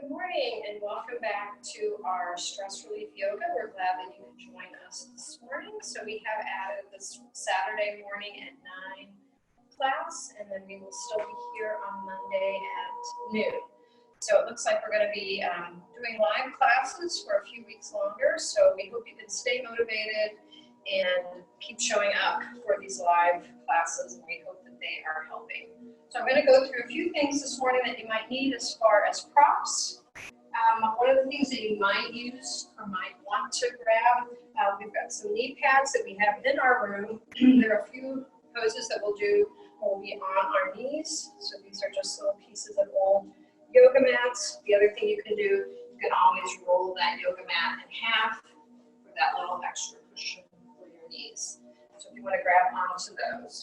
Good morning and welcome back to our stress relief yoga. We're glad that you could join us this morning. So we have added this Saturday morning at 9 class, and then we will still be here on Monday at noon. So it looks like we're going to be doing live classes for a few weeks longer. So we hope you can stay motivated and keep showing up for these live classes, and we hope that they are helping. So I'm going to go through a few things this morning that you might need as far as props. One of the things that you might use or might want to grab, we've got some knee pads that we have in our room. There are a few poses that we'll do where we'll be on our knees. So these are just little pieces of old yoga mats. The other thing you can do, you can always roll that yoga mat in half for that little extra cushion for your knees. So if you want to grab onto those.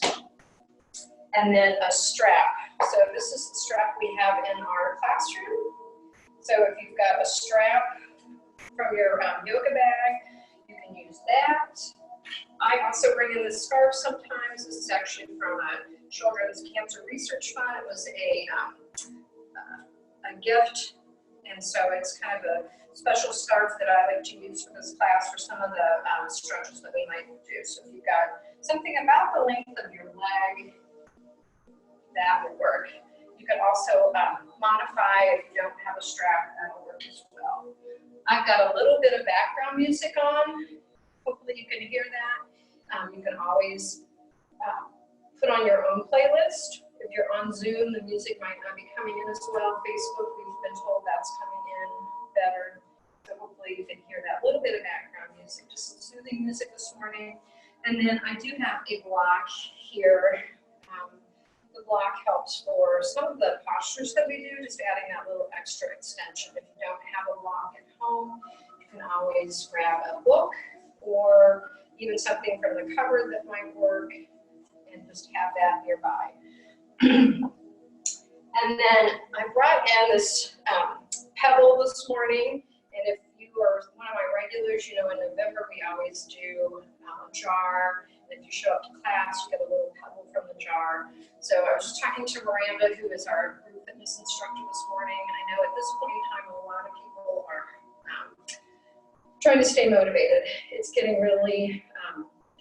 And then a strap. So this is the strap we have in our classroom. So if you've got a strap from your yoga bag, you can use that. I also bring in this scarf sometimes. This is actually from a Children's Cancer Research Fund. It was a gift, and so it's kind of a special scarf that I like to use for this class for some of the stretches that we might do. So if you've got something about the length of your leg, that will work. You can also modify if you don't have a strap, that'll work as well. I've got a little bit of background music on. Hopefully you can hear that. You can always put on your own playlist. If you're on Zoom, the music might not be coming in as well. Facebook, we've been told that's coming in better. So hopefully you can hear that little bit of background music, just some soothing music this morning. And then I do have a block here. The block helps for some of the postures that we do, just adding that little extra extension. If you don't have a block at home, you can always grab a book or even something from the cupboard that might work and just have that nearby. And then I brought in this pebble this morning, and if you are one of my regulars, you know in November we always do a jar. If you show up to class, you get a little pebble from the jar. So I was just talking to Miranda, who is our group fitness instructor this morning. I know at this point in time, a lot of people are trying to stay motivated. It's getting really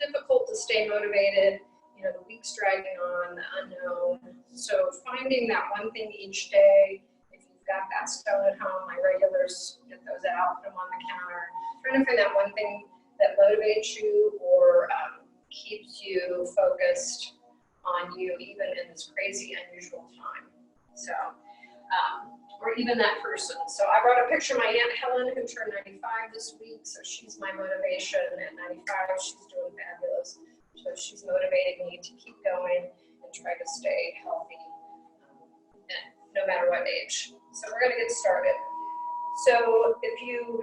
difficult to stay motivated. You know, the week's dragging on, the unknown. So finding that one thing each day, if you've got that stone at home, my regulars get those out, put them on the counter. Trying to find that one thing that motivates you or keeps you focused on you even in this crazy, unusual time. So, or even that person. So I brought a picture of my Aunt Helen, who turned 95 this week. So she's my motivation. At 95, she's doing fabulous. So she's motivating me to keep going and try to stay healthy no matter what age. So we're going to get started. So if you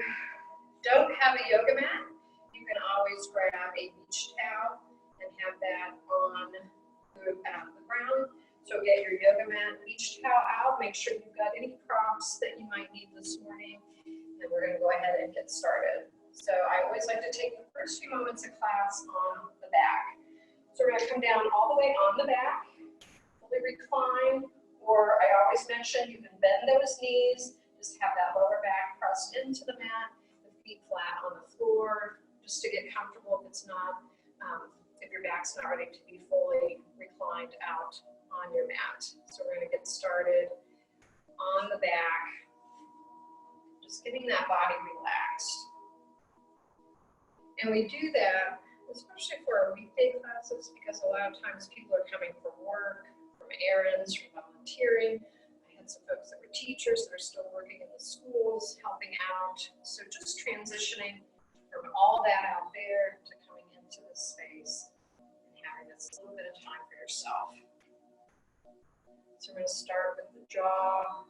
don't have a yoga mat, you can always grab a beach towel and have that on the ground. So get your yoga mat, beach towel out. Make sure you've got any props that you might need this morning. And we're going to go ahead and get started. So I always like to take the first few moments of class on the back. So we're going to come down all the way on the back, fully recline, or I always mention you can bend those knees, just have that lower back pressed into the mat, the feet flat on the floor, just to get comfortable if it's not, if your back's not ready to be fully reclined out on your mat. So we're going to get started on the back, just getting that body relaxed. And we do that, especially for our weekday classes, because a lot of times people are coming from work, from errands, from volunteering. I had some folks that were teachers that are still working in the schools, helping out. So just transitioning from all that out there to coming into this space and having this little bit of time for yourself. So we're going to start with the jaw,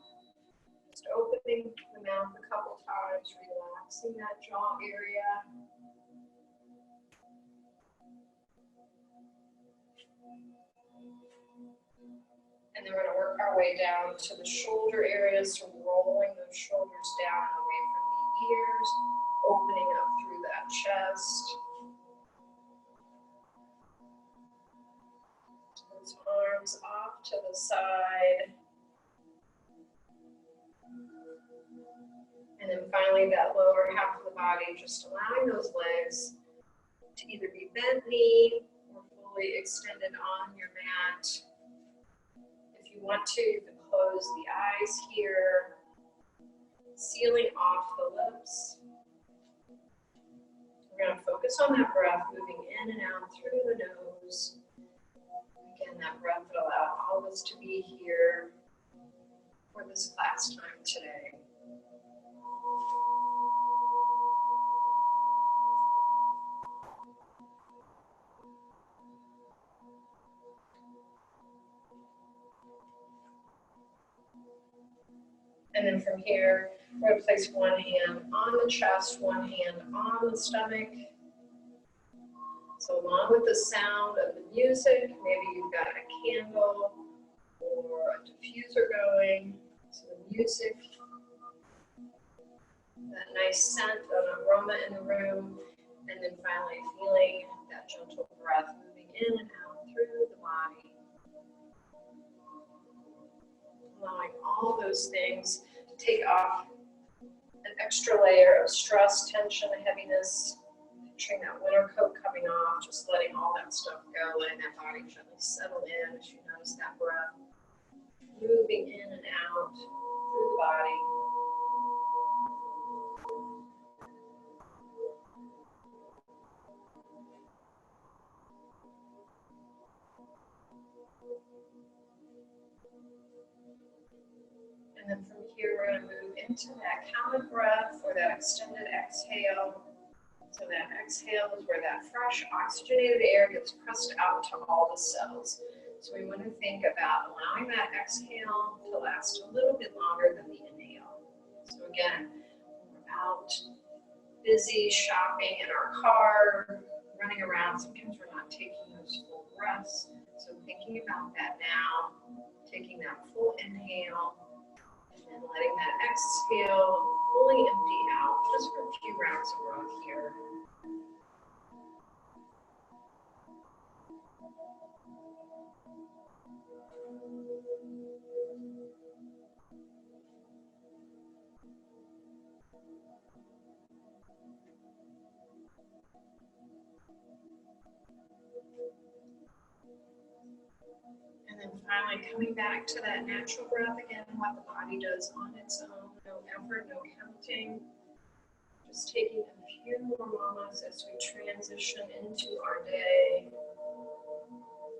just opening the mouth a couple times, relaxing that jaw area. And then we're going to work our way down to the shoulder areas, so rolling those shoulders down away from the ears, opening up through that chest. Those arms off to the side. finally, that lower half of the body, just allowing those legs to either be bent knee or fully extended on your mat. If you want to, you can close the eyes here, sealing off the lips. We're going to focus on that breath, moving in and out through the nose. Again, that breath that allowed all of us to be here for this class time today. And then from here, we're going to place one hand on the chest, one hand on the stomach. So along with the sound of the music, maybe you've got a candle or a diffuser going. So the music, that nice scent of aroma in the room, and then finally feeling that gentle breath moving in and out through the body. Allowing all those things to take off an extra layer of stress, tension, heaviness. Picturing that winter coat coming off, just letting all that stuff go, letting that body gently settle in as you notice that breath moving in and out through the body. And then from here, we're going to move into that counted breath or that extended exhale. So that exhale is where that fresh oxygenated air gets pressed out to all the cells. So we want to think about allowing that exhale to last a little bit longer than the inhale. So again, we're out busy shopping in our car, running around. Sometimes we're not taking those full breaths. So thinking about that now, taking that full inhale, and letting that exhale fully empty out just for a few rounds of breath here. And then finally coming back to that natural breath again, what the body does on its own, no effort, no counting. Just taking a few more moments as we transition into our day.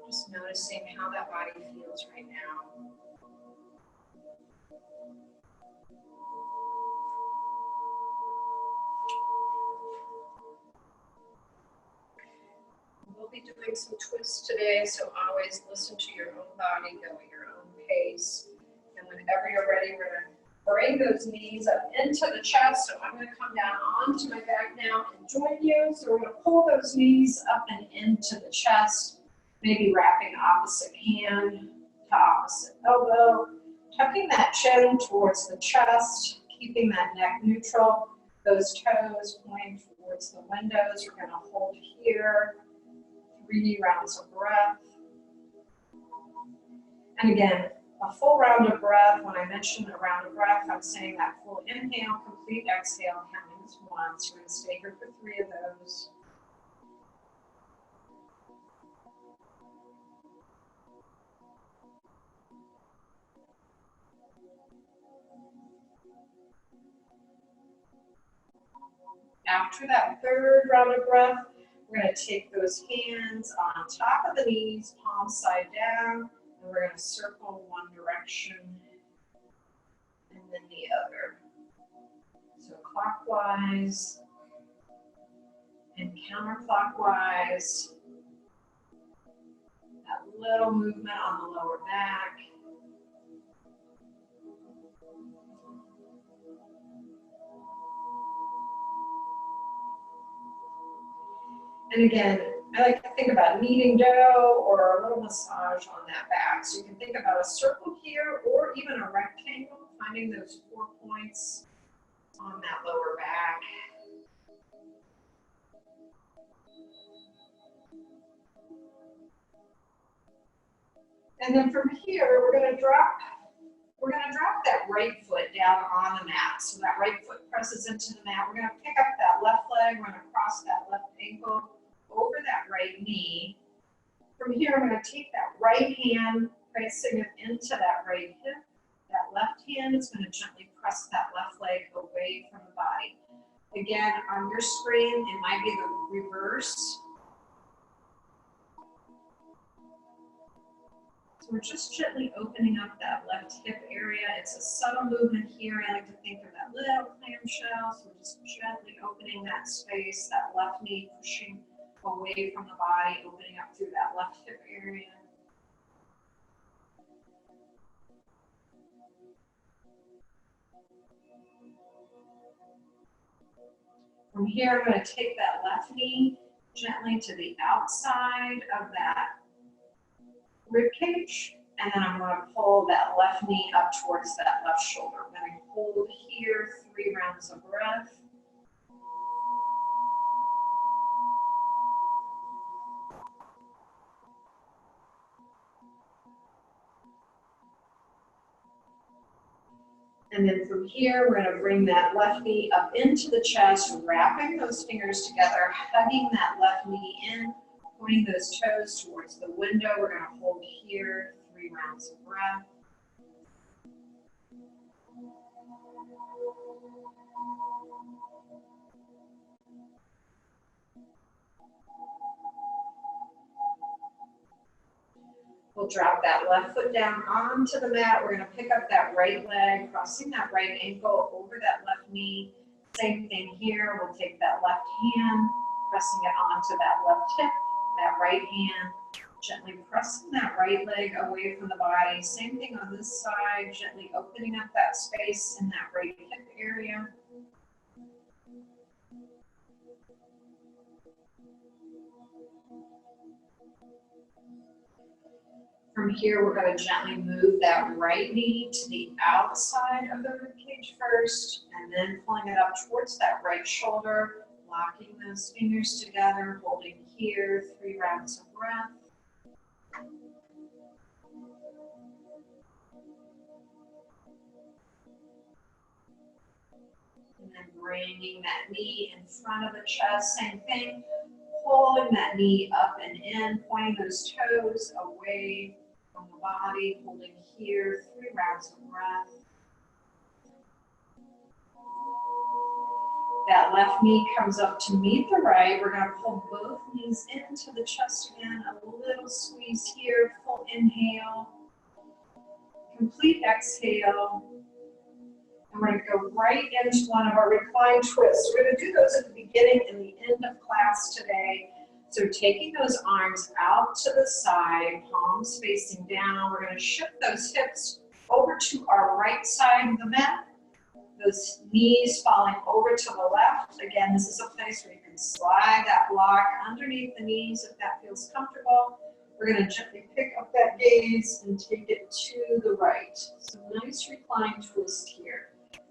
Just noticing how that body feels right now. We'll be doing some twists today, so always listen to your own body, go at your own pace. And whenever you're ready, we're going to bring those knees up into the chest. So I'm going to come down onto my back now and join you. So we're going to pull those knees up and into the chest, maybe wrapping opposite hand to opposite elbow, tucking that chin towards the chest, keeping that neck neutral, those toes pointing towards the windows. We're going to hold here. 3 rounds of breath. And again, a full round of breath. When I mention a round of breath, I'm saying that full inhale, complete exhale, counting as 1. So we're going to stay here for 3 of those. After that 3rd round of breath, we're going to take those hands on top of the knees, palms side down, and we're going to circle one direction and then the other. So clockwise and counterclockwise. That little movement on the lower back. And again, I like to think about kneading dough or a little massage on that back. So you can think about a circle here or even a rectangle, finding those 4 points on that lower back. And then from here, we're we're gonna drop that right foot down on the mat. So that right foot presses into the mat. We're gonna pick up that left leg. We're gonna cross that left ankle over that right knee. From here, I'm gonna take that right hand, pressing it into that right hip. That left hand is gonna gently press that left leg away from the body. Again, on your screen, it might be the reverse. So we're just gently opening up that left hip area. It's a subtle movement here. I like to think of that little clamshell. So we're just gently opening that space, that left knee pushing away from the body, opening up through that left hip area. From here, I'm going to take that left knee gently to the outside of that rib cage, and then I'm going to pull that left knee up towards that left shoulder. I'm going to hold here 3 rounds of breath. And then from here, we're going to bring that left knee up into the chest, wrapping those fingers together, hugging that left knee in, pointing those toes towards the window. We're going to hold here 3 rounds of breath. We'll drop that left foot down onto the mat. We're going to pick up that right leg, crossing that right ankle over that left knee. Same thing here. We'll take that left hand, pressing it onto that left hip, that right hand, gently pressing that right leg away from the body. Same thing on this side, gently opening up that space in that right hip area. From here, we're going to gently move that right knee to the outside of the ribcage first, and then pulling it up towards that right shoulder, locking those fingers together, holding here 3 rounds of breath. And then bringing that knee in front of the chest, same thing, pulling that knee up and in, pointing those toes away from the body, holding here 3 rounds of breath. That left knee comes up to meet the right. We're going to pull both knees into the chest again, a little squeeze here, full inhale, complete exhale. And we're going to go right into one of our reclined twists. We're going to do those at the beginning and the end of class today. So taking those arms out to the side, palms facing down, we're going to shift those hips over to our right side of the mat. Those knees falling over to the left. Again, this is a place where you can slide that block underneath the knees if that feels comfortable. We're going to gently pick up that gaze and take it to the right. So nice reclined twist here.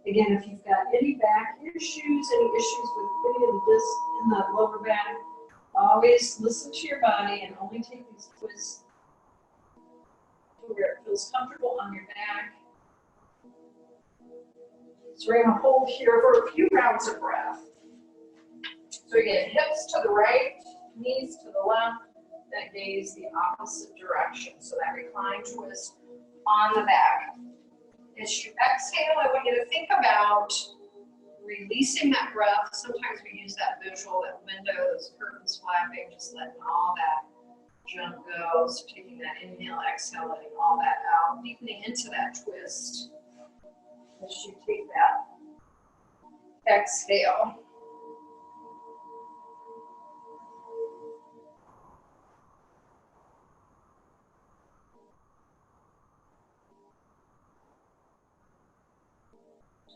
Again, if you've got any back issues, any issues with any of the disc in the lower back, always listen to your body and only take these twists to where it feels comfortable on your back. So we're going to hold here for a few rounds of breath. So again, hips to the right, knees to the left, that gaze the opposite direction. So that reclined twist on the back. As you exhale, I want you to think about releasing that breath. Sometimes we use that visual, that window, those curtains flapping, just letting all that junk go. So taking that inhale, exhale, letting all that out, deepening into that twist. As you take that exhale.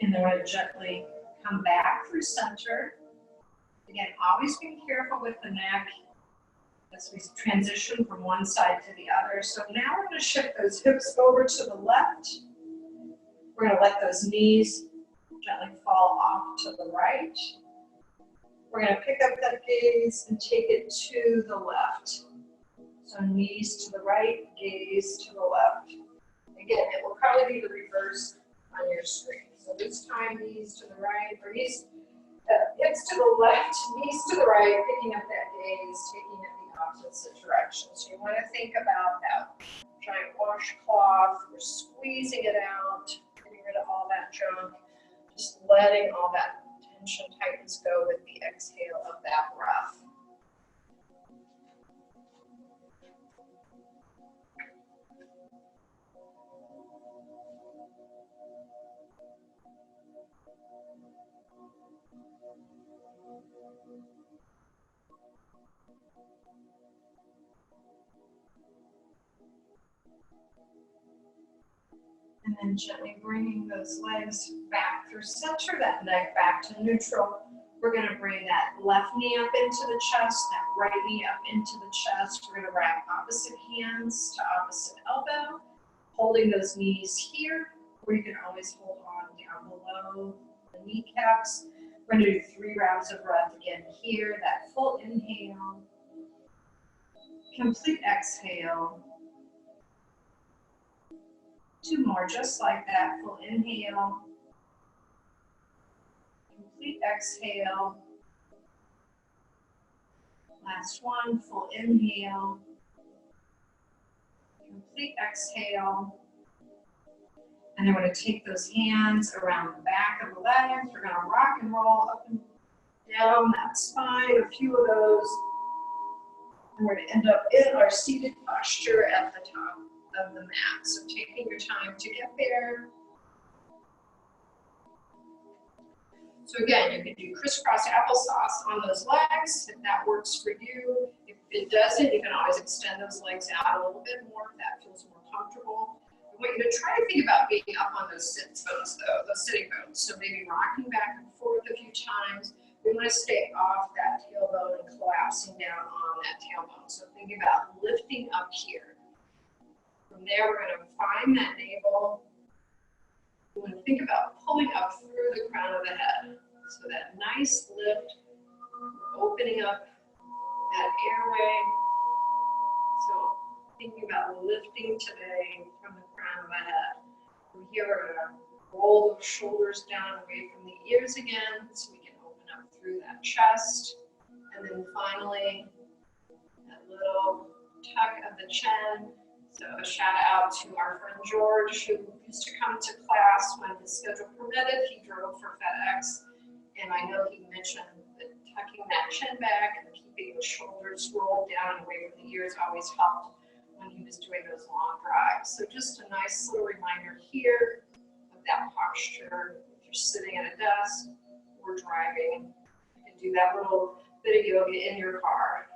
And then we're going to gently come back through center. Again, always being careful with the neck as we transition from one side to the other. So now we're going to shift those hips over to the left. We're going to let those knees gently fall off to the right. We're going to pick up that gaze and take it to the left. So knees to the right, gaze to the left. Again, it will probably be the reverse on your screen. So this time, knees to the right, or knees, hips to the left, knees to the right, picking up that gaze, taking it the opposite direction. So you want to think about that giant washcloth. We're squeezing it out, getting rid of all that junk, just letting all that tension, tightness go with the exhale of that breath. And then gently bringing those legs back through center, that neck back to neutral. We're going to bring that left knee up into the chest, that right knee up into the chest. We're going to wrap opposite hands to opposite elbow, holding those knees here, or you can always hold on down below the kneecaps. We're going to do 3 rounds of breath again here, that full inhale, complete exhale. 2 more, just like that, full inhale, complete exhale. Last one, full inhale, complete exhale. And then we're going to take those hands around the back of the legs. We're going to rock and roll up and down that spine, a few of those. And we're going to end up in our seated posture at the top of the mat. So taking your time to get there. So again, you can do crisscross applesauce on those legs if that works for you. If it doesn't, you can always extend those legs out a little bit more if that feels more comfortable. I want you to try to think about being up on those sit bones though, those sitting bones. So maybe rocking back and forth a few times. We want to stay off that tailbone and collapsing down on that tailbone. So thinking about lifting up here. From there, we're going to find that navel. We're going to think about pulling up through the crown of the head. So that nice lift, opening up that airway. So thinking about lifting today from the crown of the head. From here, we're going to roll those shoulders down away from the ears again, so we can open up through that chest. And then finally, that little tuck of the chin. So a shout out to our friend George, who used to come to class when his schedule permitted. He drove for FedEx, and I know he mentioned that tucking that chin back and keeping the shoulders rolled down and away from the ears always helped when he was doing those long drives. So just a nice little reminder here of that posture. If you're sitting at a desk or driving, you can do that little bit of yoga in your car.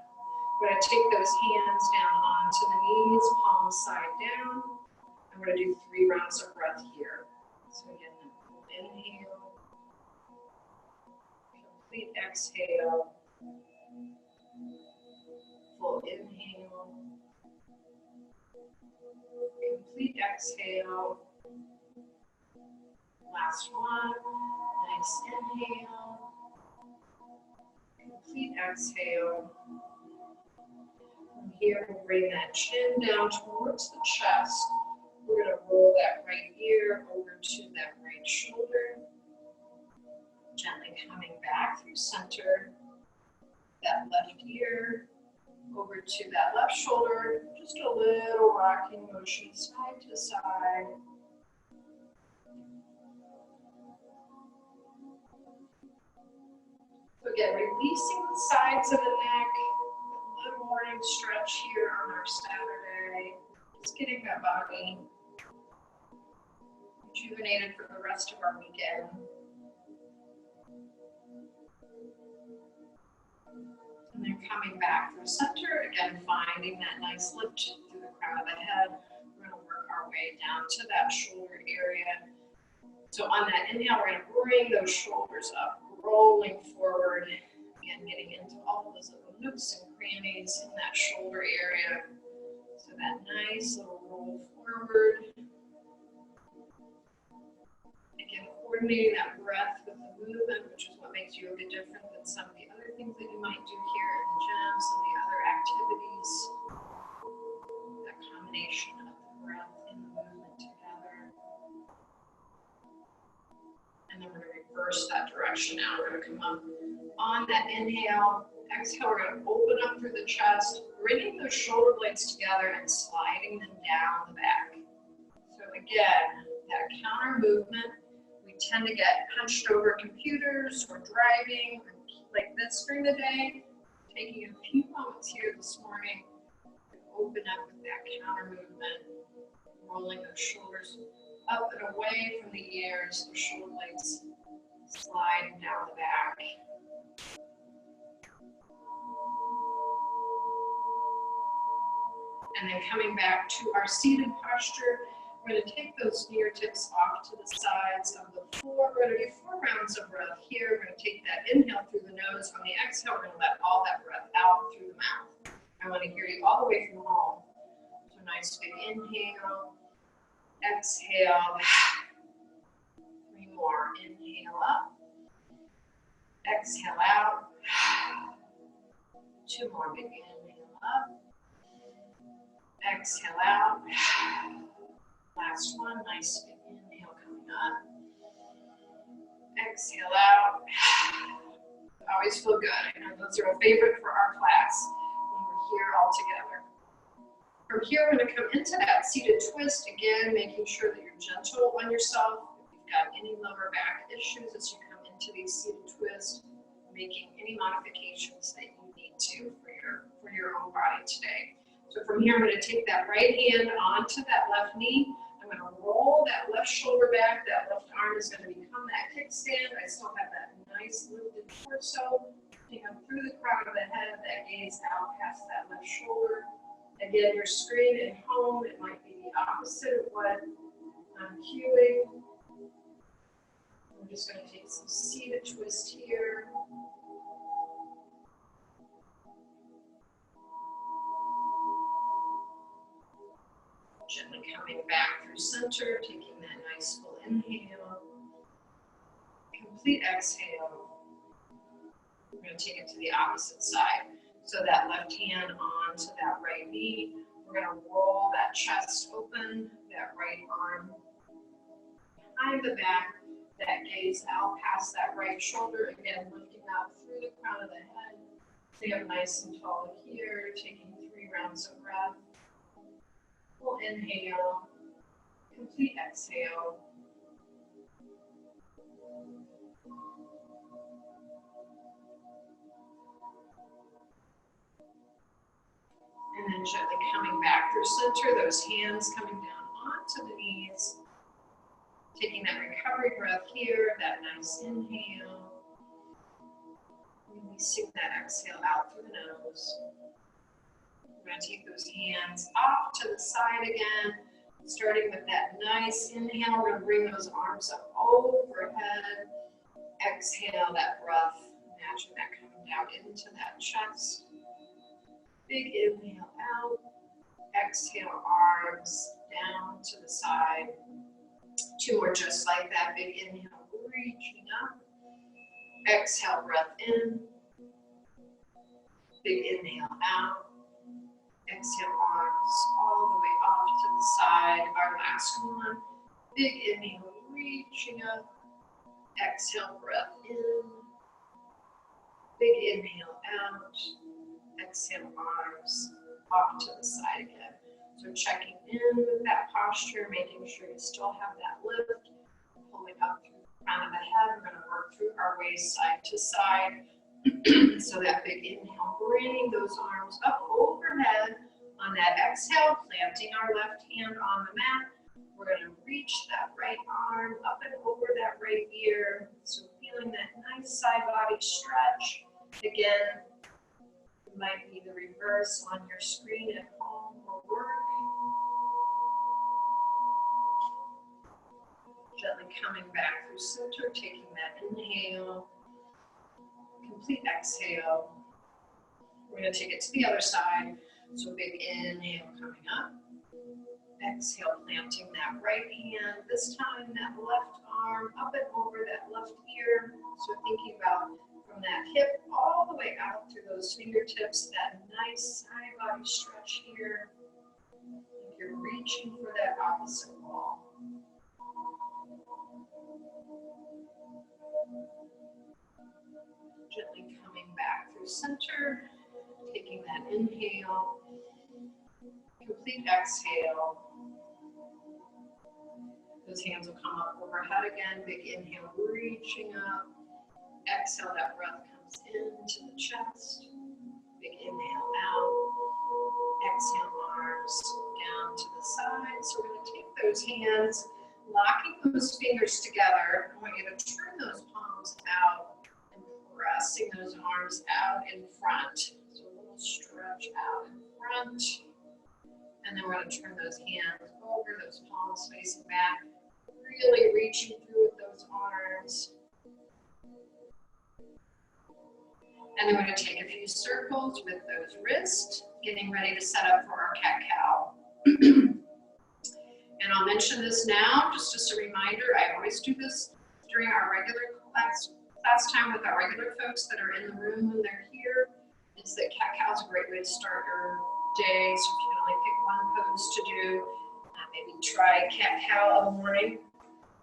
We're going to take those hands down onto the knees, palms side down. And we're going to do 3 rounds of breath here. So again, inhale, complete exhale, full inhale, complete exhale. Last one, nice inhale, complete exhale. From here, we'll bring that chin down towards the chest. We're going to roll that right ear over to that right shoulder. Gently coming back through center. That left ear over to that left shoulder. Just a little rocking motion side to side. So again, releasing the sides of the neck. A little morning stretch here on our Saturday. Just getting that body rejuvenated for the rest of our weekend. And then coming back through center, again, finding that nice lift through the crown of the head. We're going to work our way down to that shoulder area. So on that inhale, we're going to bring those shoulders up, rolling forward, and getting into all those little nooks and crannies in that shoulder area. So that nice little roll forward. Again, coordinating that breath with the movement, which is what makes yoga different than some of the other things that you might do here in the gym, some of the other activities. That combination of the breath and the movement together. then we're going to reverse that direction now. We're going to come up on that inhale. Exhale, we're going to open up through the chest, bringing those shoulder blades together and sliding them down the back. So again, that counter movement, we tend to get hunched over computers or driving like this during the day. Taking a few moments here this morning to open up with that counter movement, rolling those shoulders up and away from the ears, the shoulder blades sliding down the back. And then coming back to our seated posture, we're going to take those fingertips off to the sides of the floor. We're going to do 4 rounds of breath here. We're going to take that inhale through the nose. On the exhale, we're going to let all that breath out through the mouth. I want to hear you all the way from home. So nice big inhale, exhale, 3 more. Inhale up, exhale out, 2 more. Big inhale up, exhale out. Last one, nice big inhale coming up. Exhale out. Always feel good. I know those are a favorite for our class when we're here all together. From here, we're going to come into that seated twist again, making sure that you're gentle on yourself. If you've got any lower back issues as you come into these seated twists, making any modifications that you need to for your own body today. So from here, I'm going to take that right hand onto that left knee. I'm going to roll that left shoulder back. That left arm is going to become that kickstand. I still have that nice lifted torso. Take up through the crown of the head, that gaze out past that left shoulder. Again, your screen at home, it might be the opposite of what I'm cueing. I'm just going to take some seated twist here. Gently coming back through center, taking that nice full inhale. Complete exhale. We're going to take it to the opposite side. So that left hand onto that right knee. We're going to roll that chest open, that right arm behind the back, that gaze out past that right shoulder. Again, lifting out through the crown of the head. Stay up nice and tall here, taking 3 rounds of breath. Full inhale, complete exhale. And then gently coming back through center, those hands coming down onto the knees. Taking that recovery breath here, that nice inhale. Releasing that exhale out through the nose. We're going to take those hands off to the side again, starting with that nice inhale. We're going to bring those arms up overhead. Exhale that breath. Imagine that coming down into that chest. Big inhale out. Exhale, arms down to the side. 2 more just like that. Big inhale, reaching up. Exhale, breath in. Big inhale out. Exhale, arms all the way off to the side. Our last one. Big inhale, reaching up. Exhale, breath in. Big inhale out. Exhale, arms off to the side again. So checking in with that posture, making sure you still have that lift. Pulling up through the crown of the head. We're going to work through our waist side to side. So that big inhale, bringing those arms up overhead. On that exhale, planting our left hand on the mat. We're going to reach that right arm up and over that right ear. So feeling that nice side body stretch. Again, it might be the reverse on your screen at home or work. Gently coming back through center, taking that inhale. Complete exhale. We're going to take it to the other side. So big inhale coming up. Exhale, planting that right hand. This time, that left arm up and over that left ear. So thinking about from that hip all the way out through those fingertips, that nice side body stretch here. If you're reaching for that opposite wall. Gently coming back through center, taking that inhale, complete exhale. Those hands will come up overhead again. Big inhale, reaching up. Exhale, that breath comes into the chest. Big inhale out. Exhale, arms down to the side. So we're going to take those hands, locking those fingers together. I want you to turn those palms out and pressing those arms out in front. So a little stretch out in front. And then we're going to turn those hands over, those palms facing back. Really reaching through with those arms. And then we're going to take a few circles with those wrists, getting ready to set up for our cat-cow. And I'll mention this now, just as a reminder, I always do this during our regular class time with our regular folks that are in the room when they're here, is that cat-cow is a great way to start your day. So if you can only pick one pose to do, maybe try cat-cow in the morning.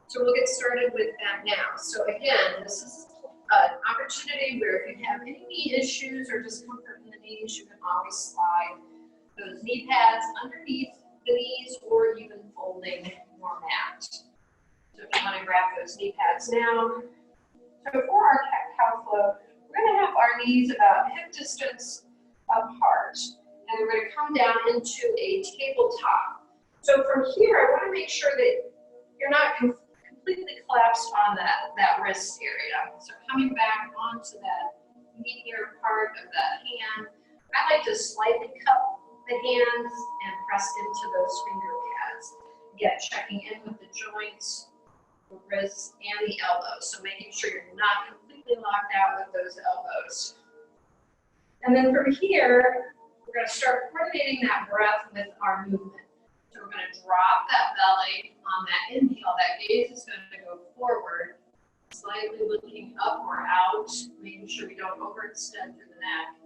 So we'll get started with that now. So again, this is an opportunity where if you have any knee issues or discomfort in the knees, you can always slide those knee pads underneath the knees or even folding your mat. So if you want to grab those knee pads now. So for our cat-cow flow, we're going to have our knees about hip distance apart. And we're going to come down into a tabletop. So from here, I want to make sure that you're not completely collapsed on that wrist area. So coming back onto that meatier part of that hand, I like to slightly cup the hands and press into those finger pads. Again, checking in with the joints, the wrists, and the elbows. So making sure you're not completely locked out with those elbows. And then from here, we're going to start coordinating that breath with our movement. So we're going to drop that belly on that inhale. That gaze is going to go forward, slightly looking up or out, making sure we don't overextend through the neck.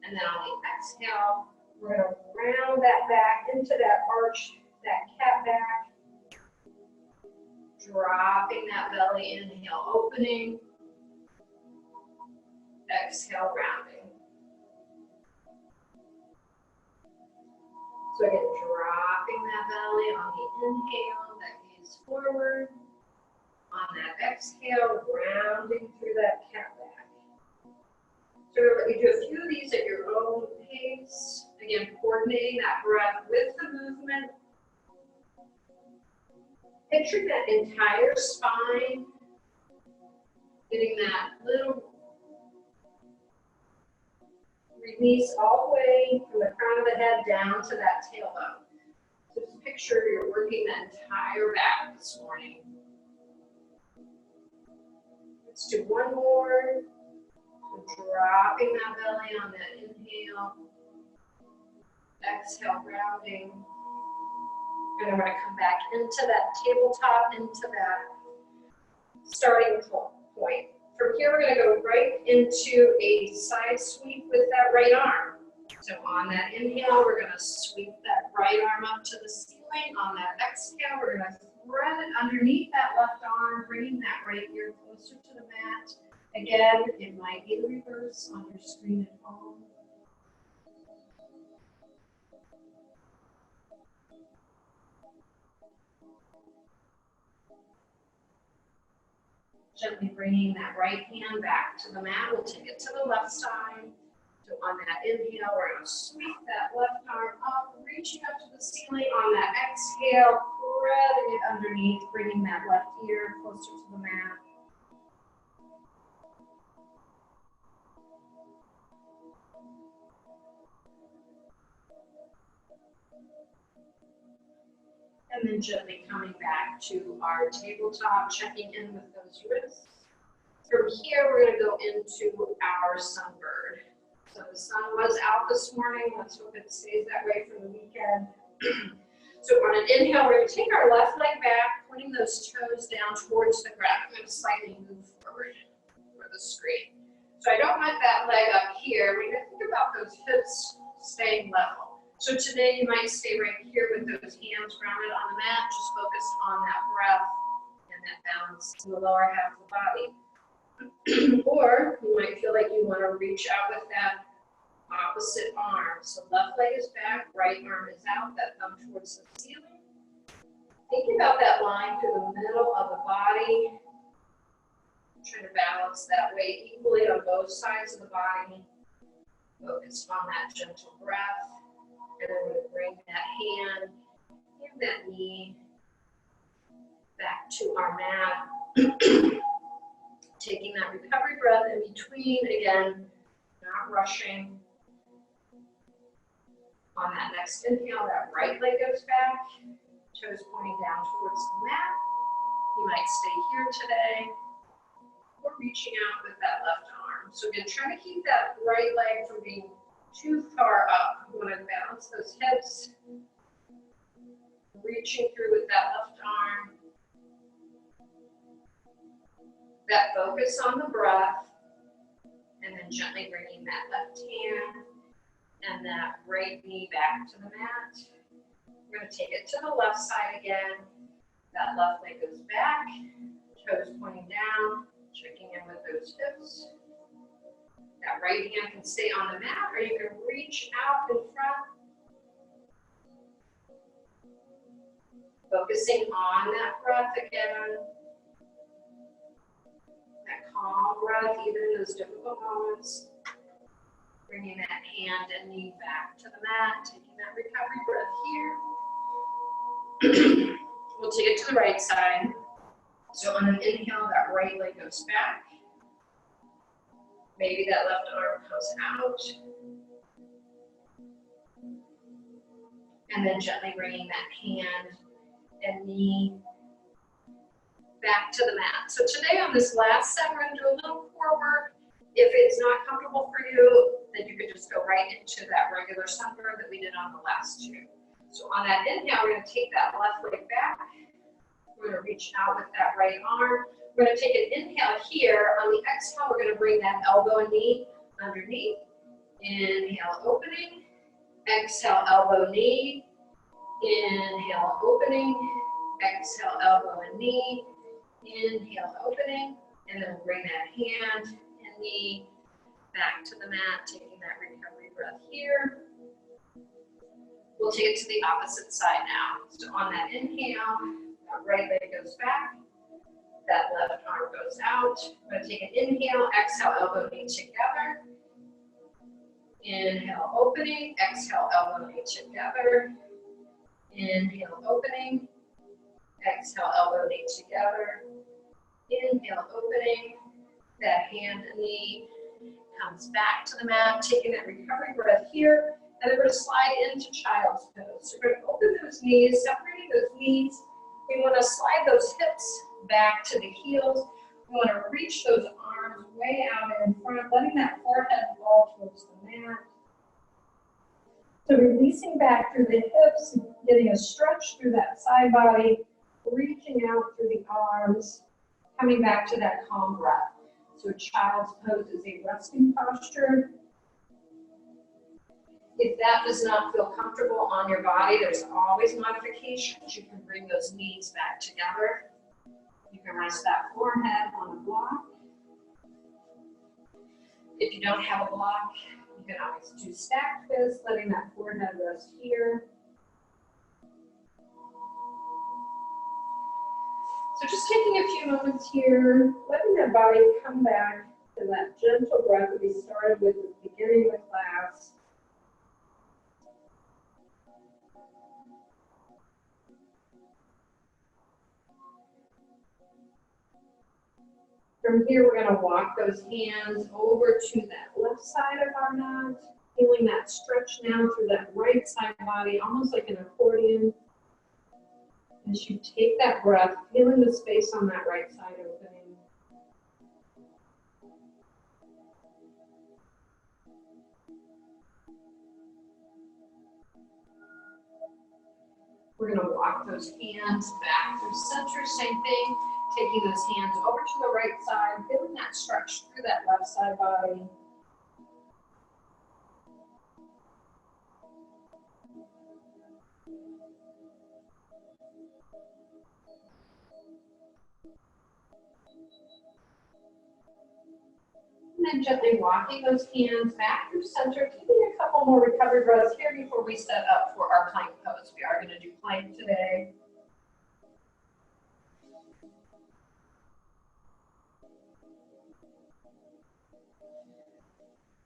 And then on the exhale, we're going to round that back into that arch, that cat back. Dropping that belly, inhale, opening. Exhale, rounding. So again, dropping that belly on the inhale, that gaze forward. On that exhale, rounding through that cat back. So you do a few of these at your own pace. Again, coordinating that breath with the movement. Picturing that entire spine, getting that little release all the way from the crown of the head down to that tailbone. So just picture you're working that entire back this morning. Let's do one more. So dropping that belly on that inhale. Exhale, rounding. And then we're going to come back into that tabletop, into that starting point. From here, we're going to go right into a side sweep with that right arm. So on that inhale, we're going to sweep that right arm up to the ceiling. On that exhale, we're going to thread it underneath that left arm, bringing that right ear closer to the mat. Again, it might be the reverse on your screen at home. Gently bringing that right hand back to the mat. We'll take it to the left side. So on that inhale, we're going to sweep that left arm up, reaching up to the ceiling. On that exhale, threading it underneath, bringing that left ear closer to the mat. And then gently coming back to our tabletop, checking in with those wrists. From here, we're going to go into our sunbird. So the sun was out this morning. Let's hope it stays that way for the weekend. So on an inhale, we're going to take our left leg back, pointing those toes down towards the ground. I'm going to slightly move forward for the screen. So I don't want that leg up here. We're going to think about those hips staying level. So today you might stay right here with those hands grounded on the mat, just focus on that breath and that balance in the lower half of the body. Or you might feel like want to reach out with that opposite arm. So left leg is back, right arm is out, that thumb towards the ceiling. Thinking about that line through the middle of the body. Trying to balance that weight equally on both sides of the body. Focus on that gentle breath. And then we're going to bring that hand and that knee back to our mat. Taking that recovery breath in between, again, not rushing. On that next inhale, that right leg goes back, toes pointing down towards the mat. You might stay here today, or reaching out with that left arm. So again, trying to keep that right leg from being too far up. You want to balance those hips, reaching through with that left arm. That focus on the breath, and then gently bringing that left hand and that right knee back to the mat. We're going to take it to the left side again. That left leg goes back, toes pointing down, checking in with those hips. That right hand can stay on the mat, or you can reach out in front. Focusing on that breath again. That calm breath, even in those difficult moments. Bringing that hand and knee back to the mat, taking that recovery breath here. We'll take it to the right side. So on an inhale, that right leg goes back. Maybe that left arm comes out. And then gently bringing that hand and knee back to the mat. So today on this last set, we're going to do a little core work. If it's not comfortable for you, then you could just go right into that regular center that we did on the last two. So on that inhale, we're going to take that left leg back. We're going to reach out with that right arm. We're going to take an inhale here. On the exhale, we're going to bring that elbow and knee underneath. Inhale, opening. Exhale, elbow, knee. Inhale, opening. Exhale, elbow and knee. Inhale, opening. And then we'll bring that hand and knee back to the mat, taking that recovery breath here. We'll take it to the opposite side now. So on that inhale, that right leg goes back, that left arm goes out. I'm going to take an inhale, exhale, elbow, knee together. Inhale, opening, exhale, elbow, knee together. Inhale, opening, exhale, elbow, knee together. Inhale, opening, that hand and knee comes back to the mat, taking that recovery breath here, and then we're going to slide into child's pose. So we're going to open those knees, separating those knees. We want to slide those hips back to the heels. We want to reach those arms way out in front, letting that forehead fall towards the mat. So releasing back through the hips, getting a stretch through that side body, reaching out through the arms, coming back to that calm breath. So child's pose is a resting posture. If that does not feel comfortable on your body, there's always modifications. You can bring those knees back together. You can rest that forehead on a block. If you don't have a block, you can always do stacked fists, letting that forehead rest here. So just taking a few moments here, letting that body come back to that gentle breath that we started with at the beginning of the class. From here, we're going to walk those hands over to that left side of our mat, feeling that stretch down through that right side body, almost like an accordion. As you take that breath, feeling the space on that right side opening. We're going to walk those hands back through center, same thing. Taking those hands over to the right side, feeling that stretch through that left side body. And then gently walking those hands back through center, taking a couple more recovery breaths here before we set up for our plank pose. We are going to do plank today.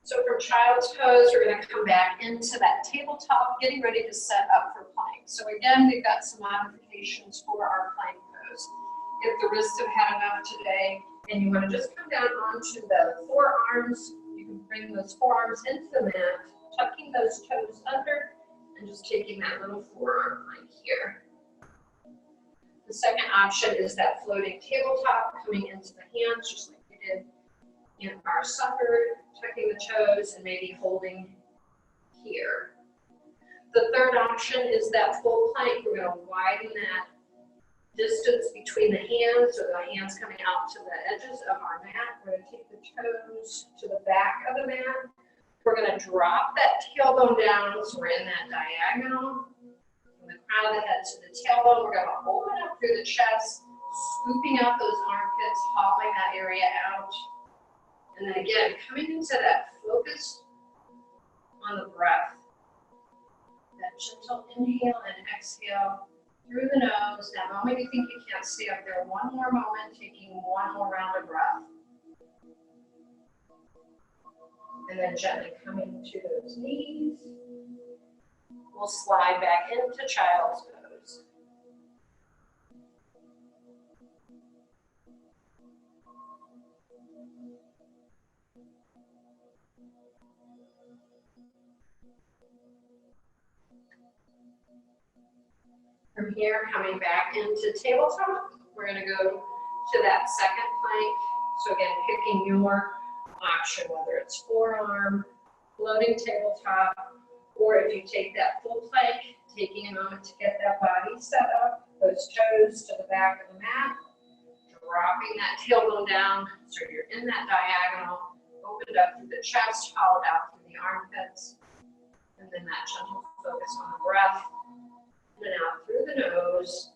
So from child's pose, we're going to come back into that tabletop, getting ready to set up for plank. So again, we've got some modifications for our plank pose. If the wrists have had enough today, and you want to just come down onto the forearms, you can bring those forearms into the mat, tucking those toes under, and just taking that little forearm line here. The second option is that floating tabletop coming into the hands, just like we did in our supper, tucking the toes and maybe holding here. The third option is that full plank. We're going to widen that distance between the hands, so the hands coming out to the edges of our mat. We're going to take the toes to the back of the mat. We're going to drop that tailbone down, so we're in that diagonal. From the crown of the head to the tailbone, we're going to open up through the chest, scooping out those armpits, hollowing that area out. And then again, coming into that focus on the breath. That gentle inhale and exhale through the nose. That moment you think you can't stay up there, one more moment, taking one more round of breath. And then gently coming to those knees. We'll slide back into child's pose. From here, coming back into tabletop, we're going to go to that second plank. So again, picking your option, whether it's forearm, floating tabletop, or if you take that full plank, taking a moment to get that body set up, those toes to the back of the mat, dropping that tailbone down so you're in that diagonal, opened up through the chest, hollowed out through the armpits, and then that gentle focus on the breath. And then out through the nose.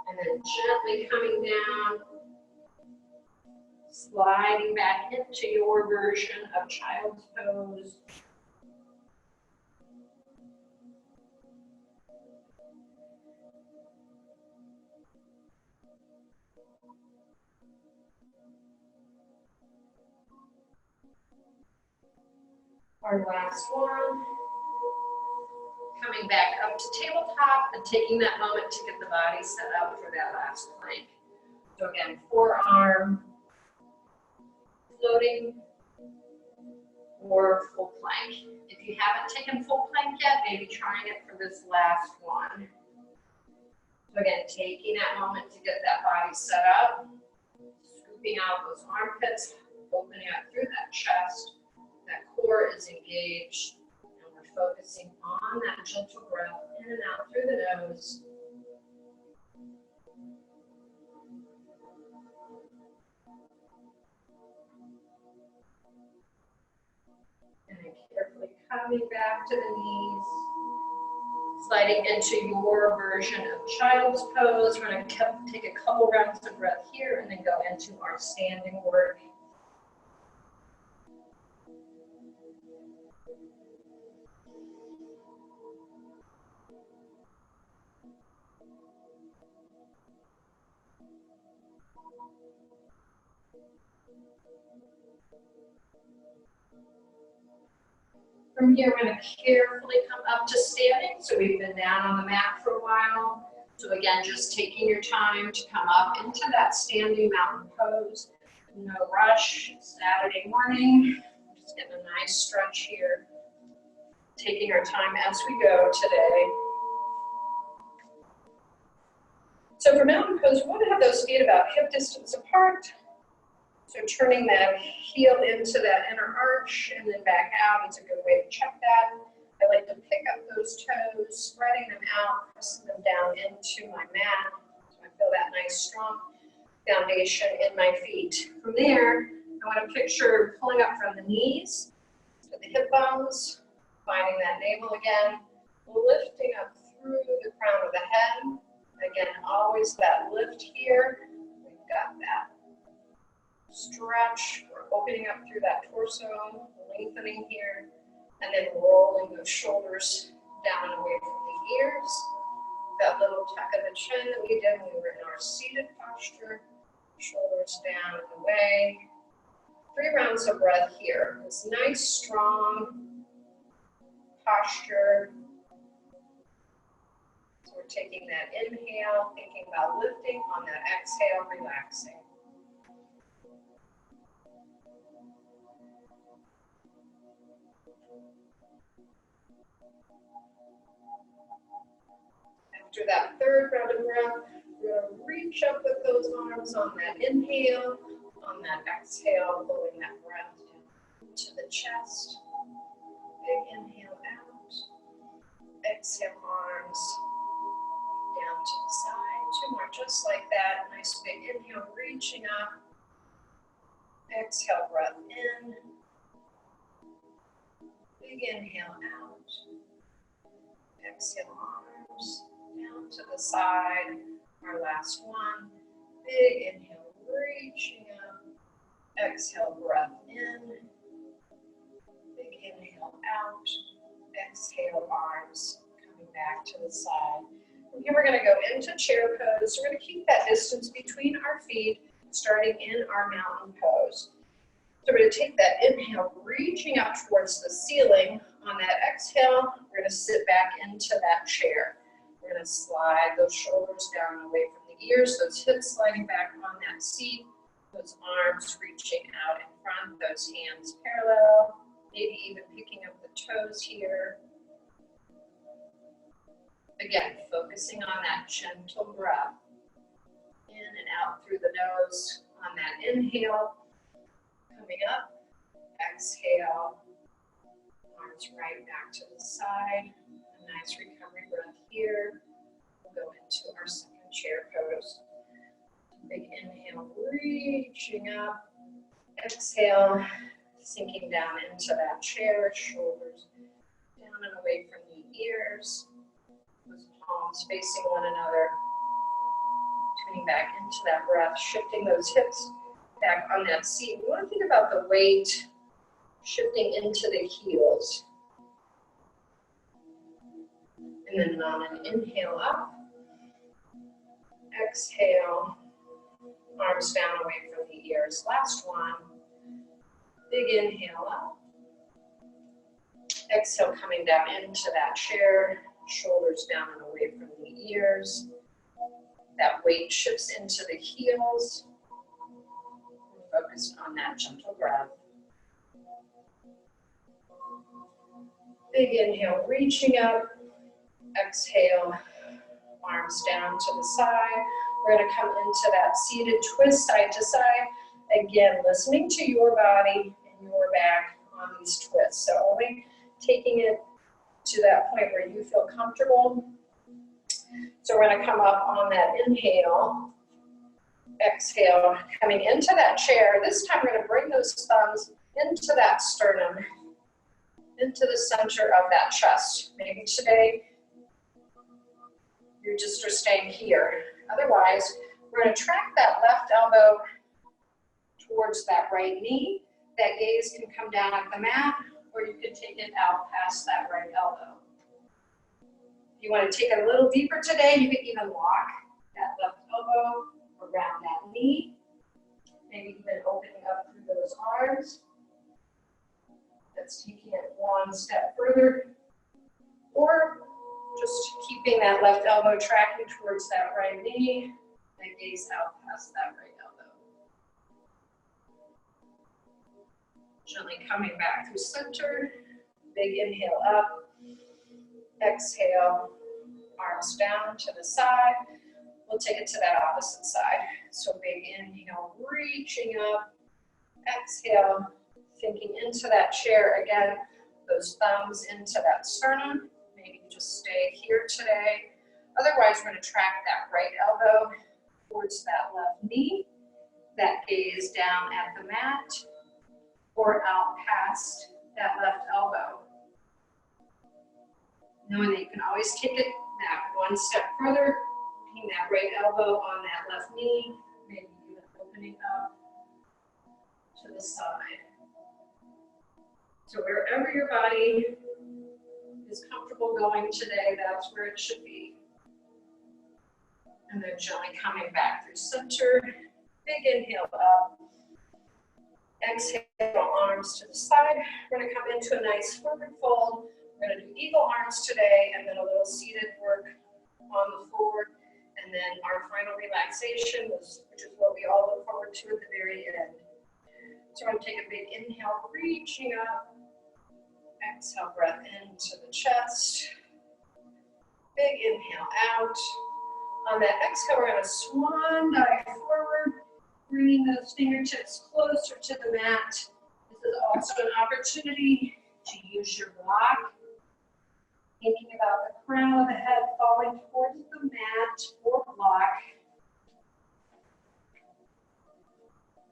And then gently coming down, sliding back into your version of child's pose. Our last one, coming back up to tabletop and taking that moment to get the body set up for that last plank. So again, forearm, floating, or full plank. If you haven't taken full plank yet, maybe trying it for this last one. So again, taking that moment to get that body set up, scooping out those armpits, opening up through that chest. That core is engaged, and we're focusing on that gentle breath in and out through the nose. And then carefully coming back to the knees, sliding into your version of child's pose. We're going to take a couple rounds of breath here and then go into our standing work. From here, we're going to carefully come up to standing. So we've been down on the mat for a while. So again, just taking your time to come up into that standing mountain pose. No rush, Saturday morning. Just getting a nice stretch here. Taking our time as we go today. So for mountain pose, we want to have those feet about hip distance apart. So turning that heel into that inner arch and then back out is a good way to check that. I like to pick up those toes, spreading them out, pressing them down into my mat. So I feel that nice strong foundation in my feet. From there, I want to picture pulling up from the knees to the hip bones, finding that navel again, lifting up through the crown of the head, Again, always that lift here. We've got that stretch. We're opening up through that torso, lengthening here, and then rolling those shoulders down and away from the ears. That little tuck of the chin that we did when we were in our seated posture. Shoulders down and away. 3 rounds of breath here. This nice, strong posture. So we're taking that inhale, thinking about lifting, on that exhale, relaxing. After that 3rd round of breath, we're going to reach up with those arms on that inhale, on that exhale, pulling that breath down to the chest. Big inhale out. Exhale, arms down to the side. 2 more just like that. Nice big inhale, reaching up. Exhale, breath in. Big inhale out. Exhale, arms down to the side. Our last one. Big inhale, reaching up. Exhale, breath in. Big inhale out. Exhale, arms coming back to the side. From here, we're going to go into chair pose. We're going to keep that distance between our feet, starting in our mountain pose. So we're going to take that inhale, reaching up towards the ceiling. On that exhale, we're going to sit back into that chair. We're going to slide those shoulders down and away from the ears, those hips sliding back on that seat, those arms reaching out in front, those hands parallel, maybe even picking up the toes here. Again, focusing on that gentle breath. In and out through the nose on that inhale. Coming up, exhale. Arms right back to the side. A nice recovery breath here. We'll go into our 2nd chair pose. Big inhale, reaching up. Exhale, sinking down into that chair, shoulders down and away from the ears. Those palms facing one another. Tuning back into that breath, shifting those hips back on that seat. We want to think about the weight shifting into the heels. And then on an inhale up, exhale, arms down away from the ears. Last one, big inhale up. Exhale, coming down into that chair, shoulders down and away from the ears. That weight shifts into the heels. We're focused on that gentle breath. Big inhale, reaching up. Exhale, arms down to the side. We're going to come into that seated twist side to side. Again, listening to your body and your back on these twists. So only taking it to that point where you feel comfortable. So we're going to come up on that inhale. Exhale, coming into that chair. This time we're going to bring those thumbs into that sternum, into the center of that chest. Maybe today you're just staying here. Otherwise, we're going to track that left elbow towards that right knee. That gaze can come down at the mat, or you can take it out past that right elbow. If you want to take it a little deeper today, you can even walk that left elbow around that knee. Maybe even opening up through those arms. That's taking it one step further. Or just keeping that left elbow tracking towards that right knee and gaze out past that right elbow. Gently coming back through center. Big inhale up. Exhale, arms down to the side. We'll take it to that opposite side. So big inhale, reaching up. Exhale, sinking into that chair again. Those thumbs into that sternum. Maybe just stay here today. Otherwise, we're going to track that right elbow towards that left knee. That gaze down at the mat or out past that left elbow. Knowing that you can always take it that one step further, Keeping that right elbow on that left knee, maybe even opening up to the side. So wherever your body is comfortable going today, that's where it should be. And then gently coming back through center. Big inhale up. Exhale, arms to the side. We're going to come into a nice forward fold. We're going to do eagle arms today, and then a little seated work on the floor. And then our final relaxation, which is what we all look forward to at the very end. So I'm going to take a big inhale, reaching up. Exhale, breath into the chest. Big inhale out. On that exhale, we're going to swan dive forward, bringing those fingertips closer to the mat. This is also an opportunity to use your block. Thinking about the crown of the head falling towards the mat or block.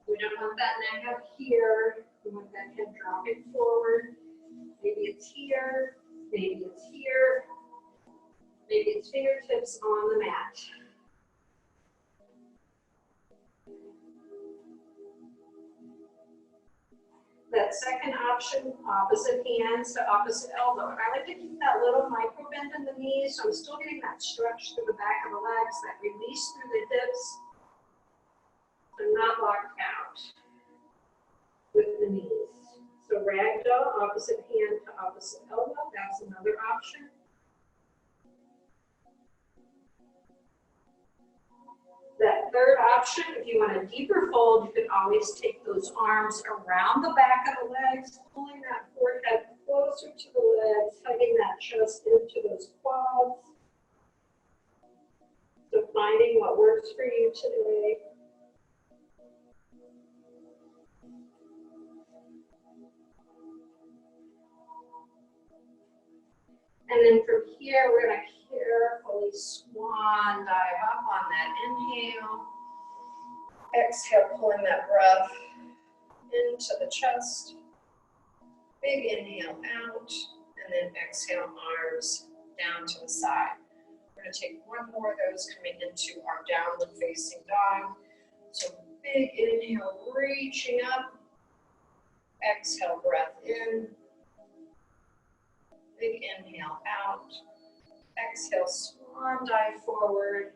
We don't want that neck up here. We want that head dropping forward. Maybe it's here, maybe it's here, maybe it's fingertips on the mat. That second option, opposite hands to opposite elbow. And I like to keep that little micro bend in the knees, so I'm still getting that stretch through the back of the legs, that release through the hips. I'm not locked out with the knees. So ragdoll, opposite hand to opposite elbow, that's another option. That third option, if you want a deeper fold, you can always take those arms around the back of the legs, pulling that forehead closer to the legs, hugging that chest into those quads. So finding what works for you today. And then from here, we're going to carefully swan dive up on that inhale. Exhale, pulling that breath into the chest. Big inhale out, and then exhale, arms down to the side. We're going to take one more of those coming into our downward facing dog. So big inhale, reaching up. Exhale, breath in. Big inhale out. Exhale, swan dive forward.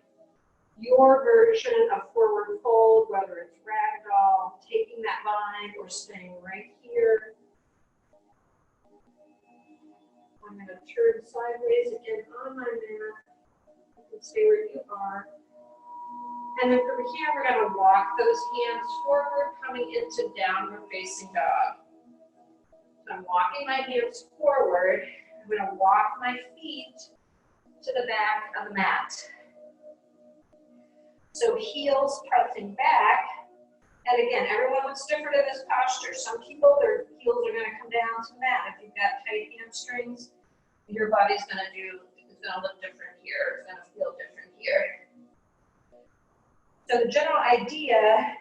Your version of forward fold, whether it's ragdoll, taking that bind, or staying right here. I'm going to turn sideways again on my mat. You can stay where you are. And then from here, we're going to walk those hands forward, coming into downward facing dog. So I'm walking my hands forward. I'm going to walk my feet to the back of the mat. So heels pressing back. And again, everyone looks different in this posture. Some people, their heels are going to come down to the mat. If you've got tight hamstrings, your body's going to look different here. It's going to feel different here. So the general idea,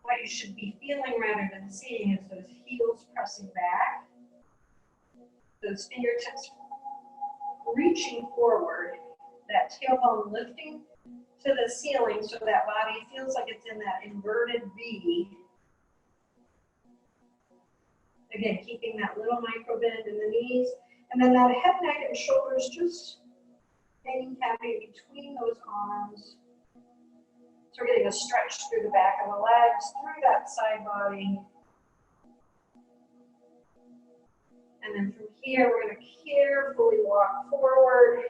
what you should be feeling rather than seeing, is those heels pressing back. Those fingertips reaching forward, that tailbone lifting to the ceiling so that body feels like it's in that inverted V. Again, keeping that little micro bend in the knees. And then that head, neck, and shoulders just hanging happy between those arms. So we're getting a stretch through the back of the legs, through that side body. And then from here, we're going to carefully walk forward,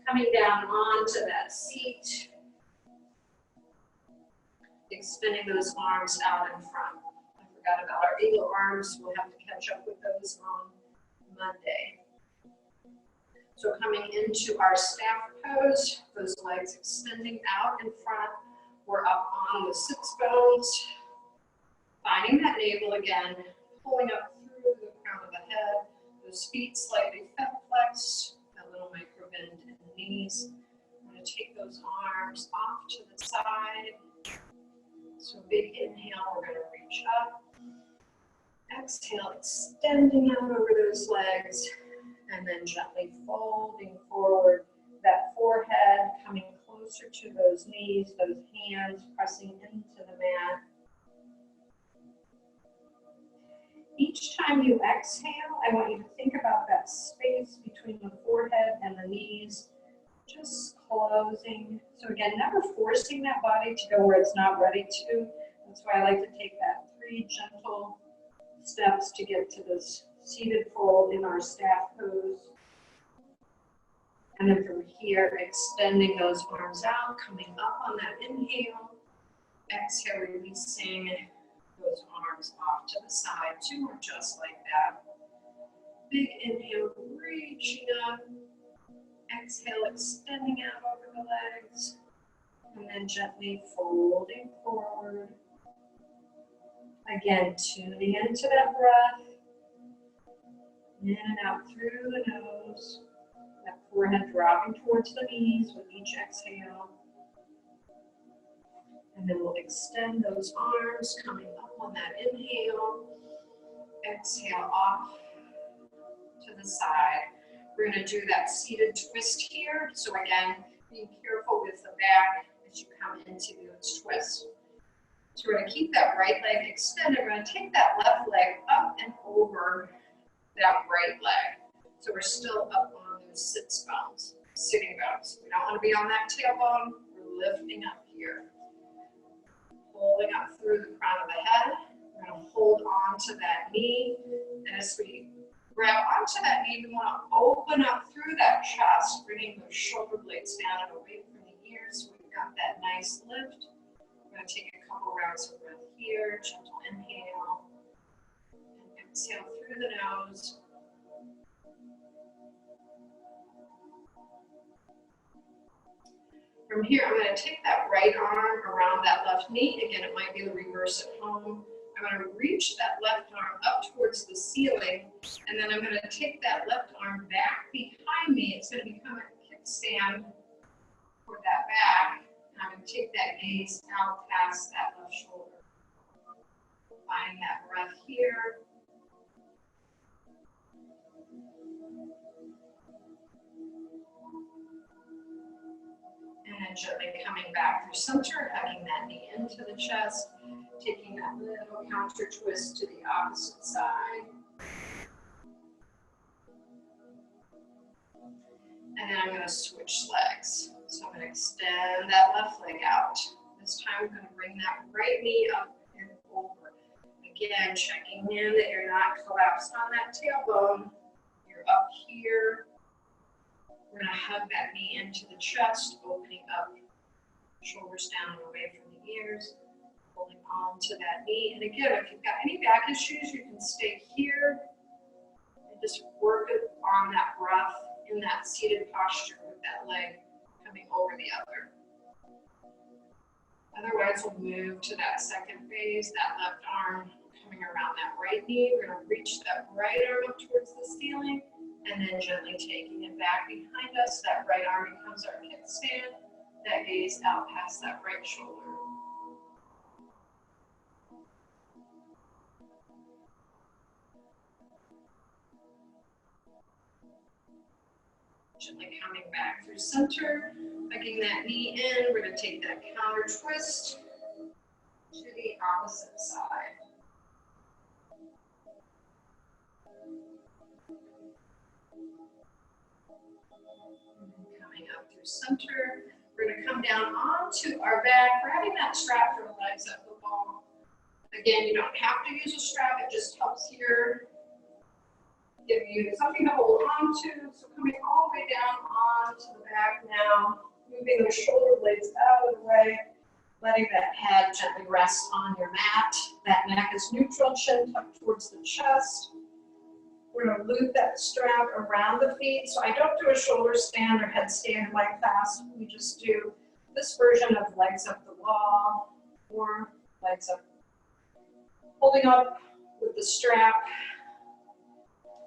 coming down onto that seat, extending those arms out in front. I forgot about our eagle arms. We'll have to catch up with those on Monday. So coming into our staff pose, those legs extending out in front. We're up on the sits bones, finding that navel again, pulling up through the crown of the head, those feet slightly flexed, that little micro bend in the knees. I'm going to take those arms off to the side. So big inhale, we're going to reach up. Exhale, extending out over those legs, and then gently folding forward, that forehead, coming closer to those knees, those hands pressing into the mat. Each time you exhale, I want you to think about that space between the forehead and the knees, just closing. So again, never forcing that body to go where it's not ready to. That's why I like to take that 3 gentle steps to get to this seated fold in our staff pose. And then from here, extending those arms out, coming up on that inhale. Exhale, releasing those arms off to the side. 2 more just like that. Big inhale, reaching up. Exhale, extending out over the legs. And then gently folding forward. Again, tuning into that breath. In and out through the nose. That forehead dropping towards the knees with each exhale. And then we'll extend those arms, coming up on that inhale. Exhale off to the side. We're going to do that seated twist here. So again, being careful with the back as you come into those twists. So we're going to keep that right leg extended. We're going to take that left leg up and over that right leg. So we're still up on those sitting bones. We don't want to be on that tailbone. We're lifting up here. Holding up through the crown of the head. We're going to hold on to that knee. And as we grab onto that knee, we want to open up through that chest, bringing those shoulder blades down and away from the ears. So we've got that nice lift. We're going to take a couple rounds of breath here. Gentle inhale. And exhale through the nose. From here, I'm going to take that right arm around that left knee. Again, it might be the reverse at home. I'm going to reach that left arm up towards the ceiling, and then I'm going to take that left arm back behind me. It's going to become a kickstand for that back, and I'm going to take that gaze out past that left shoulder. Find that breath here. And then gently coming back through center, hugging that knee into the chest, taking that little counter twist to the opposite side. And then I'm going to switch legs. So I'm going to extend that left leg out. This time I'm going to bring that right knee up and over. Again, checking in that you're not collapsed on that tailbone. You're up here. We're going to hug that knee into the chest, opening up, shoulders down and away from the ears, holding on to that knee. And again, if you've got any back issues, you can stay here and just work on that breath in that seated posture with that leg coming over the other. Otherwise, we'll move to that second phase, that left arm coming around that right knee. We're going to reach that right arm up towards the ceiling. And then gently taking it back behind us, that right arm becomes our kickstand, that gaze out past that right shoulder. Gently coming back through center, hugging that knee in. We're going to take that counter twist to the opposite side. Coming up through center, we're going to come down onto our back, grabbing that strap for the legs up the wall. Again, you don't have to use a strap, it just helps here. Give you something to hold on to. So coming all the way down onto the back now, moving those shoulder blades out of the way, letting that head gently rest on your mat. That neck is neutral, chin tucked towards the chest. We're going to loop that strap around the feet. So I don't do a shoulder stand or headstand like fast. We just do this version of legs up the wall or legs up, holding up with the strap.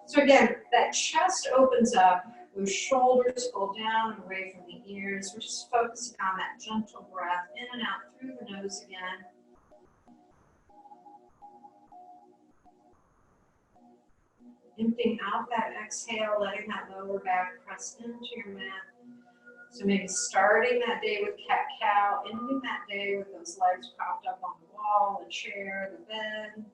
So again, that chest opens up, those shoulders pull down and away from the ears. We're just focusing on that gentle breath in and out through the nose again. Emptying out that exhale, letting that lower back press into your mat. So maybe starting that day with cat-cow, ending that day with those legs propped up on the wall, the chair, the bed.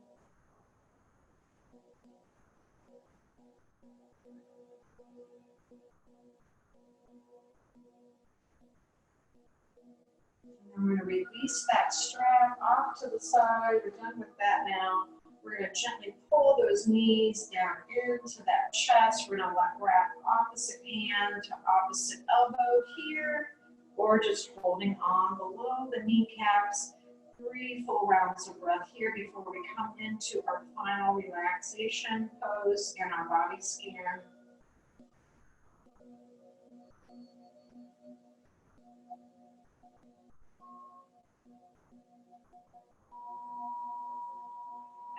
And we're going to release that strap off to the side. We're done with that now. We're going to gently pull those knees down into that chest. We're going to wrap opposite hand to opposite elbow here, or just holding on below the kneecaps. 3 full rounds of breath here before we come into our final relaxation pose and our body scan.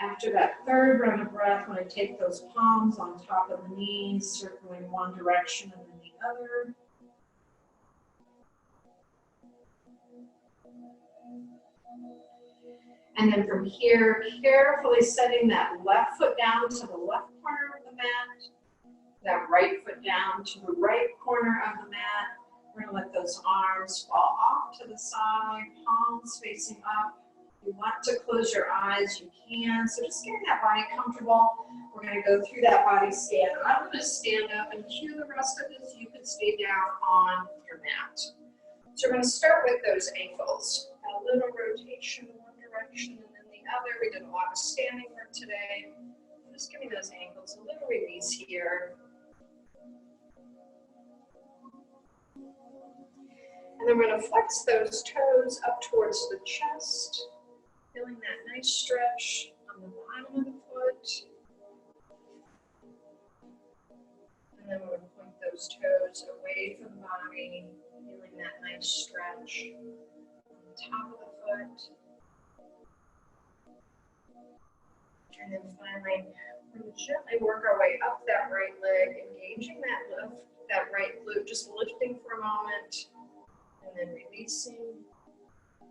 After that third round of breath, when I take those palms on top of the knees, circling one direction and then the other. And then from here, carefully setting that left foot down to the left corner of the mat, that right foot down to the right corner of the mat. We're going to let those arms fall off to the side, palms facing up. If you want to close your eyes, you can. So just getting that body comfortable. We're going to go through that body scan. I'm going to stand up and cue the rest of this. You can stay down on your mat. So we're going to start with those ankles. A little rotation in one direction and then the other. We did a lot of standing work today. Just giving those ankles a little release here. And then we're going to flex those toes up towards the chest, feeling that nice stretch on the bottom of the foot. And then we're going to point those toes away from the body, feeling that nice stretch on the top of the foot. And then finally, we're going to gently work our way up that right leg, engaging that right glute, just lifting for a moment. And then releasing.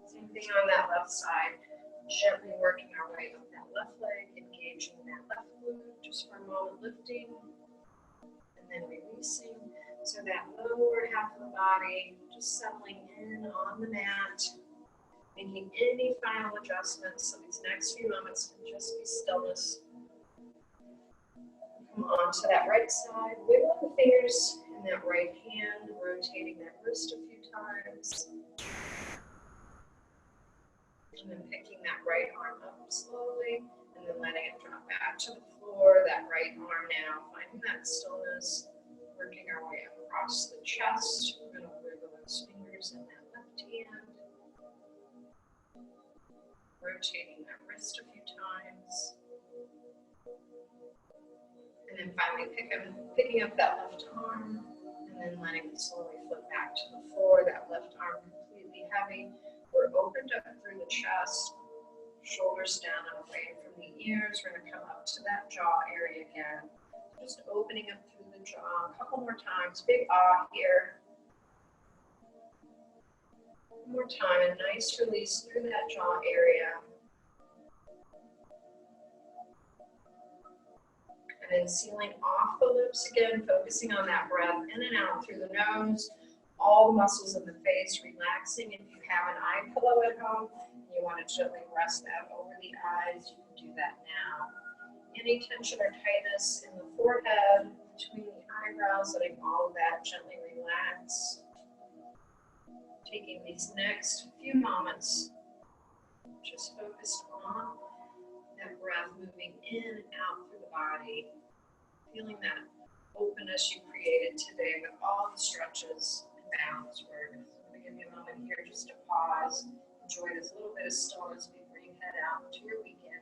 Same thing on that left side. Gently working our way up that left leg, engaging that left glute just for a moment, lifting. And then releasing. So that lower half of the body just settling in on the mat. Making any final adjustments. So these next few moments can just be stillness. Come on to that right side. Wiggle the fingers in that right hand, rotating that wrist a few times. And then picking that right arm up slowly, and then letting it drop back to the floor. That right arm now, finding that stillness, working our way across the chest. We're going to wiggle those fingers in that left hand. Rotating that wrist a few times. And then finally picking up that left arm, and then letting it slowly flip back to the floor. That left arm completely heavy. We're opened up through the chest, shoulders down and away from the ears. We're going to come up to that jaw area again. Just opening up through the jaw a couple more times. Big ah here. One more time, a nice release through that jaw area. And then sealing off the lips again, focusing on that breath in and out through the nose. All the muscles in the face relaxing. If you have an eye pillow at home and you want to gently rest that over the eyes, you can do that now. Any tension or tightness in the forehead, between the eyebrows, letting all of that gently relax. Taking these next few moments, just focused on that breath moving in and out through the body, feeling that openness you created today with all the stretches and balance work. I'm going to give you a moment here just to pause, enjoy this little bit of stillness before you head out to your weekend.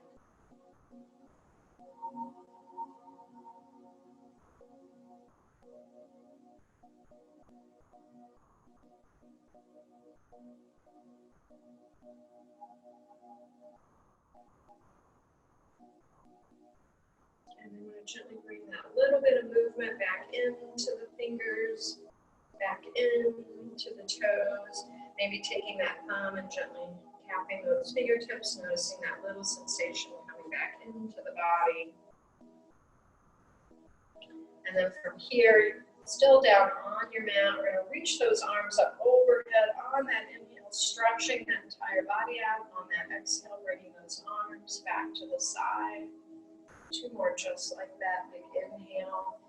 And then we're going to gently bring that little bit of movement back into the fingers, back into the toes. Maybe taking that thumb and gently tapping those fingertips, noticing that little sensation coming back into the body. And then from here, Still down on your mat. We're going to reach those arms up overhead on that inhale, stretching that entire body out. On that exhale, bringing those arms back to the side. 2 more just like that. Big inhale,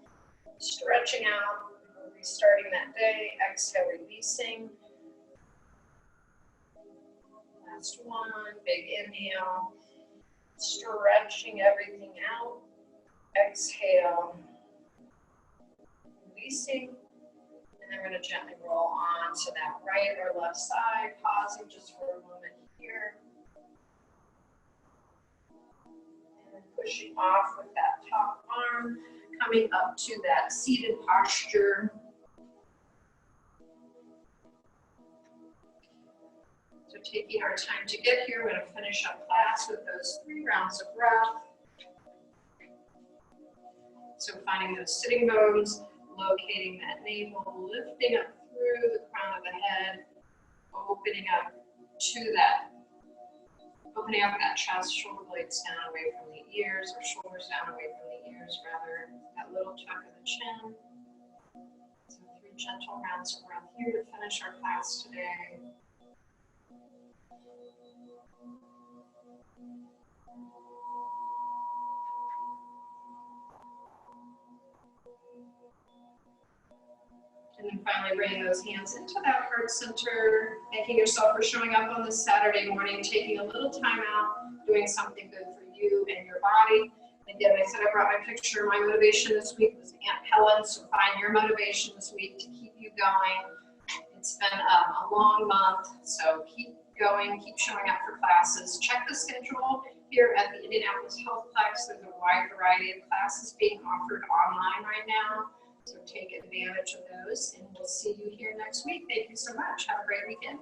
stretching out, restarting that day. Exhale, releasing. Last one, big inhale, stretching everything out. Exhale, releasing. And then we're going to gently roll on to that right or left side, pausing just for a moment here. And then pushing off with that top arm, coming up to that seated posture. So taking our time to get here, we're going to finish up class with those 3 rounds of breath. So finding those sitting bones, locating that navel, lifting up through the crown of the head, opening up that chest, shoulder blades down away from the ears, or shoulders down away from the ears, rather, that little tuck of the chin. So 3 gentle rounds of breath here to finish our class today. And then finally bringing those hands into that heart center, thanking yourself for showing up on this Saturday morning, taking a little time out, doing something good for you and your body. Again, I said I brought my picture. My motivation this week was Aunt Helen, so find your motivation this week to keep you going. It's been a long month, so keep going, keep showing up for classes. Check the schedule here at the Indianapolis Healthplex. There's a wide variety of classes being offered online right now. So take advantage of those, and we'll see you here next week. Thank you so much. Have a great weekend.